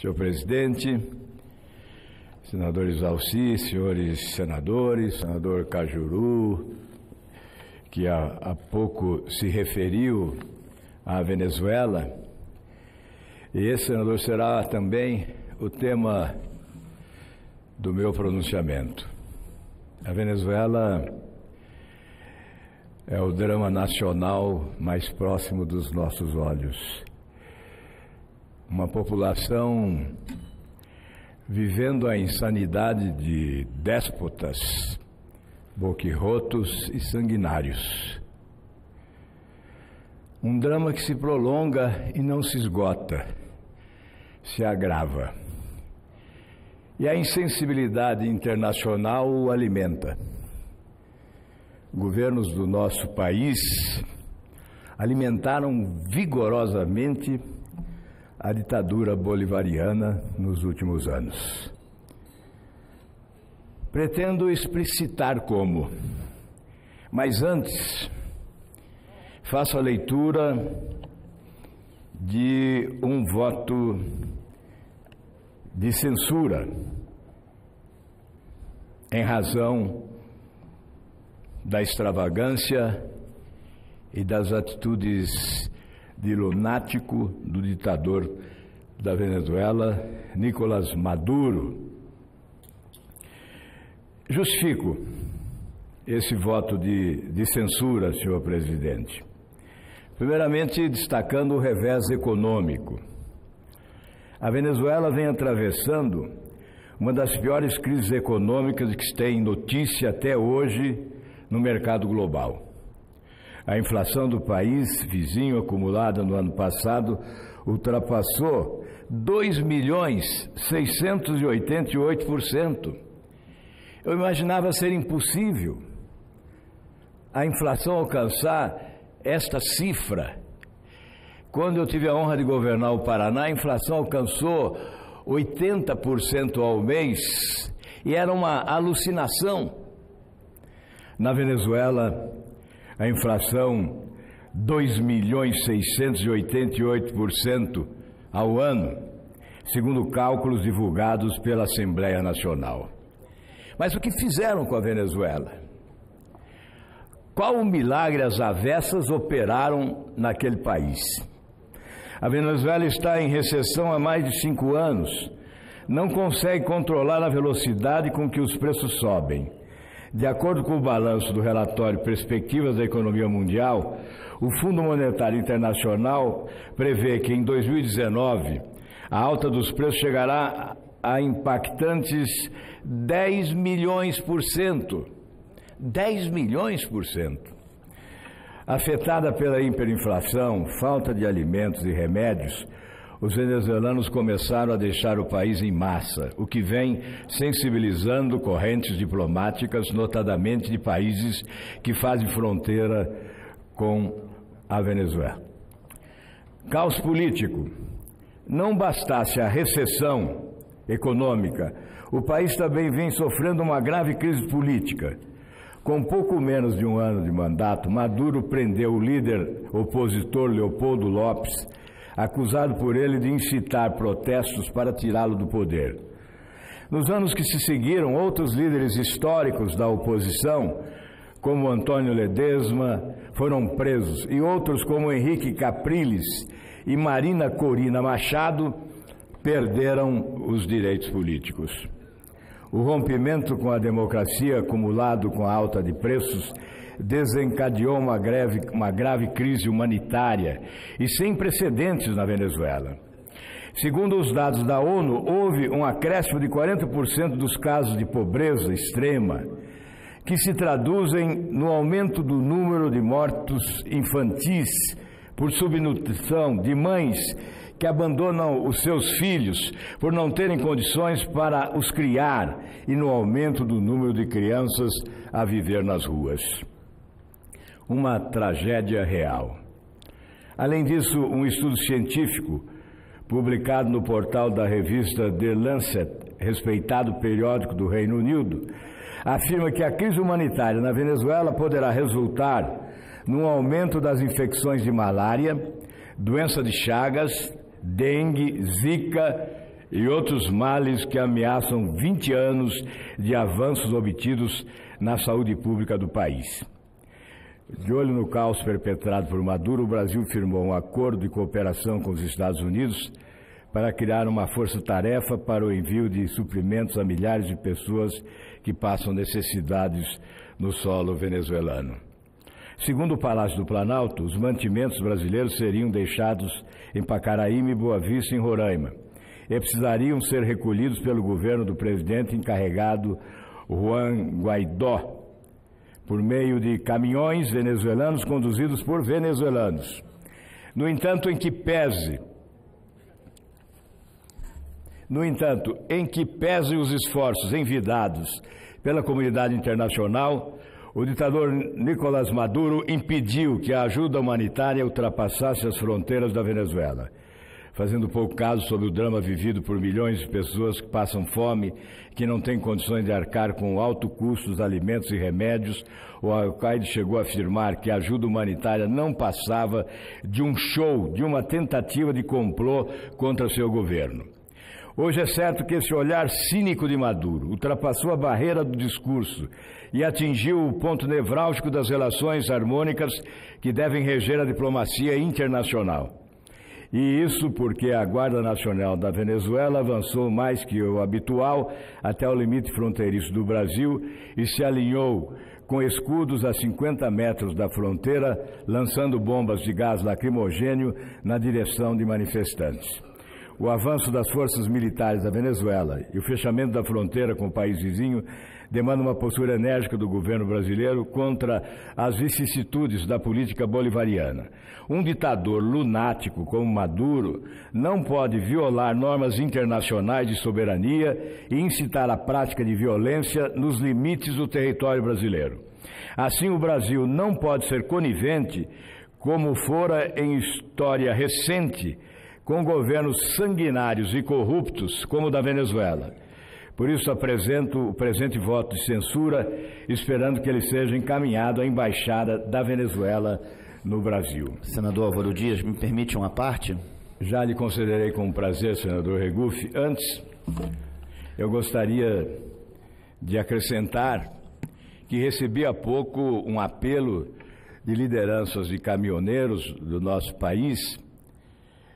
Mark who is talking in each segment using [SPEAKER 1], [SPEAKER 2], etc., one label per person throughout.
[SPEAKER 1] Senhor presidente, senadores Alci, senhores senadores, senador Cajuru, que há pouco se referiu à Venezuela, e esse, senador, será também o tema do meu pronunciamento. A Venezuela é o drama nacional mais próximo dos nossos olhos. Uma população vivendo a insanidade de déspotas, boquirrotos e sanguinários. Um drama que se prolonga e não se esgota, se agrava. E a insensibilidade internacional o alimenta. Governos do nosso país alimentaram vigorosamente a ditadura bolivariana nos últimos anos. Pretendo explicitar como, mas antes faço a leitura de um voto de censura em razão da extravagância e das atitudes de lunático do ditador da Venezuela, Nicolás Maduro. Justifico esse voto de censura, senhor presidente. Primeiramente, destacando o revés econômico. A Venezuela vem atravessando uma das piores crises econômicas que se tem notícia até hoje no mercado global. A inflação do país vizinho acumulada no ano passado ultrapassou 2.688%. Eu imaginava ser impossível a inflação alcançar esta cifra. Quando eu tive a honra de governar o Paraná, a inflação alcançou 80% ao mês e era uma alucinação. Na Venezuela, a inflação 2.688% ao ano, segundo cálculos divulgados pela Assembleia Nacional. Mas o que fizeram com a Venezuela? Qual o milagre as avessas operaram naquele país? A Venezuela está em recessão há mais de 5 anos. Não consegue controlar a velocidade com que os preços sobem. De acordo com o balanço do relatório Perspectivas da Economia Mundial, o Fundo Monetário Internacional prevê que em 2019 a alta dos preços chegará a impactantes 10 milhões por cento. 10 milhões por cento. Afetada pela hiperinflação, falta de alimentos e remédios, os venezuelanos começaram a deixar o país em massa, o que vem sensibilizando correntes diplomáticas, notadamente de países que fazem fronteira com a Venezuela. Caos político. Não bastasse a recessão econômica, o país também vem sofrendo uma grave crise política. Com pouco menos de um ano de mandato, Maduro prendeu o líder opositor Leopoldo López, acusado por ele de incitar protestos para tirá-lo do poder. Nos anos que se seguiram, outros líderes históricos da oposição, como Antônio Ledesma, foram presos, e outros, como Henrique Capriles e Marina Corina Machado, perderam os direitos políticos. O rompimento com a democracia, acumulado com a alta de preços, desencadeou uma grave crise humanitária e sem precedentes na Venezuela. Segundo os dados da ONU, houve um acréscimo de 40% dos casos de pobreza extrema, que se traduzem no aumento do número de mortos infantis por subnutrição, de mães que abandonam os seus filhos por não terem condições para os criar, e no aumento do número de crianças a viver nas ruas. Uma tragédia real. Além disso, um estudo científico publicado no portal da revista The Lancet, respeitado periódico do Reino Unido, afirma que a crise humanitária na Venezuela poderá resultar num aumento das infecções de malária, doença de Chagas, dengue, zika e outros males que ameaçam 20 anos de avanços obtidos na saúde pública do país. De olho no caos perpetrado por Maduro, o Brasil firmou um acordo de cooperação com os Estados Unidos para criar uma força-tarefa para o envio de suprimentos a milhares de pessoas que passam necessidades no solo venezuelano. Segundo o Palácio do Planalto, os mantimentos brasileiros seriam deixados em Pacaraíme, Boa Vista, em Roraima, e precisariam ser recolhidos pelo governo do presidente encarregado Juan Guaidó, por meio de caminhões venezuelanos conduzidos por venezuelanos. No entanto, em que pese os esforços envidados pela comunidade internacional, o ditador Nicolás Maduro impediu que a ajuda humanitária ultrapassasse as fronteiras da Venezuela, fazendo pouco caso sobre o drama vivido por milhões de pessoas que passam fome, que não têm condições de arcar com o alto custo dos alimentos e remédios. O Al-Qaeda chegou a afirmar que a ajuda humanitária não passava de um show, de uma tentativa de complô contra seu governo. Hoje é certo que esse olhar cínico de Maduro ultrapassou a barreira do discurso e atingiu o ponto nevrálgico das relações harmônicas que devem reger a diplomacia internacional. E isso porque a Guarda Nacional da Venezuela avançou mais que o habitual até o limite fronteiriço do Brasil e se alinhou com escudos a 50 metros da fronteira, lançando bombas de gás lacrimogêneo na direção de manifestantes. O avanço das forças militares da Venezuela e o fechamento da fronteira com o país vizinho demandam uma postura enérgica do governo brasileiro contra as vicissitudes da política bolivariana. Um ditador lunático como Maduro não pode violar normas internacionais de soberania e incitar a prática de violência nos limites do território brasileiro. Assim, o Brasil não pode ser conivente, como fora em história recente, com governos sanguinários e corruptos como o da Venezuela. Por isso apresento o presente voto de censura, esperando que ele seja encaminhado à Embaixada da Venezuela no Brasil.
[SPEAKER 2] Senador Álvaro Dias, me permite uma parte?
[SPEAKER 1] Já lhe concederei com prazer, senador Regufe. Antes, eu gostaria de acrescentar que recebi há pouco um apelo de lideranças de caminhoneiros do nosso país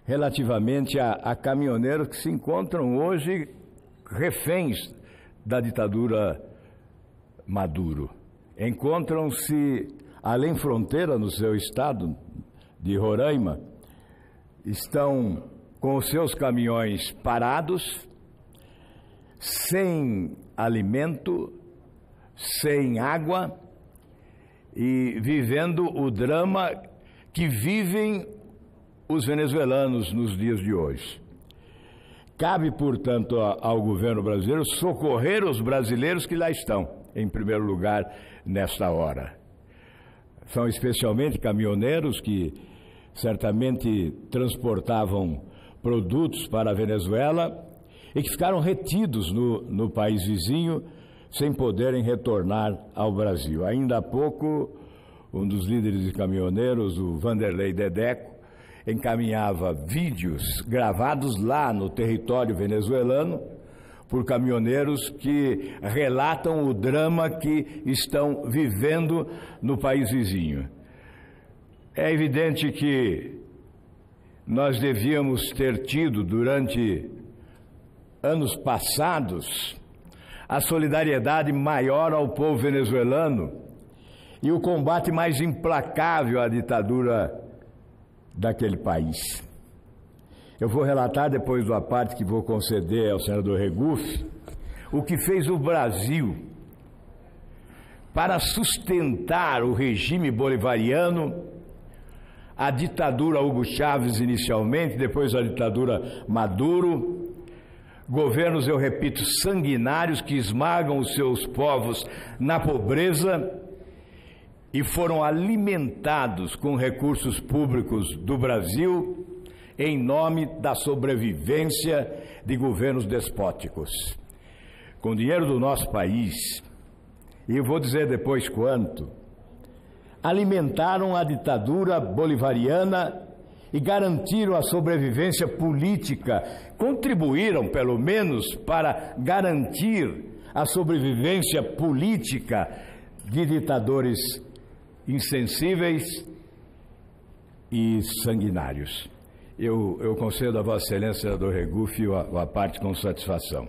[SPEAKER 1] relativamente a caminhoneiros que se encontram hoje reféns da ditadura Maduro. Encontram-se além fronteira no seu estado de Roraima, estão com os seus caminhões parados, sem alimento, sem água e vivendo o drama que vivem os venezuelanos nos dias de hoje. Cabe, portanto, ao governo brasileiro socorrer os brasileiros que lá estão, em primeiro lugar, nesta hora. São especialmente caminhoneiros que certamente transportavam produtos para a Venezuela e que ficaram retidos no país vizinho sem poderem retornar ao Brasil. Ainda há pouco, um dos líderes de caminhoneiros, o Vanderlei Dedeco, encaminhava vídeos gravados lá no território venezuelano por caminhoneiros que relatam o drama que estão vivendo no país vizinho. É evidente que nós devíamos ter tido durante anos passados a solidariedade maior ao povo venezuelano e o combate mais implacável à ditadura daquele país. Eu vou relatar depois da parte que vou conceder ao senador Regufe o que fez o Brasil para sustentar o regime bolivariano, a ditadura Hugo Chávez inicialmente, depois a ditadura Maduro, governos, eu repito, sanguinários que esmagam os seus povos na pobreza e foram alimentados com recursos públicos do Brasil em nome da sobrevivência de governos despóticos. Com dinheiro do nosso país, e eu vou dizer depois quanto, alimentaram a ditadura bolivariana e garantiram a sobrevivência política, contribuíram, pelo menos, para garantir a sobrevivência política de ditadores insensíveis e sanguinários. Eu concedo a Vossa Excelência, senador Regufe, a parte com satisfação.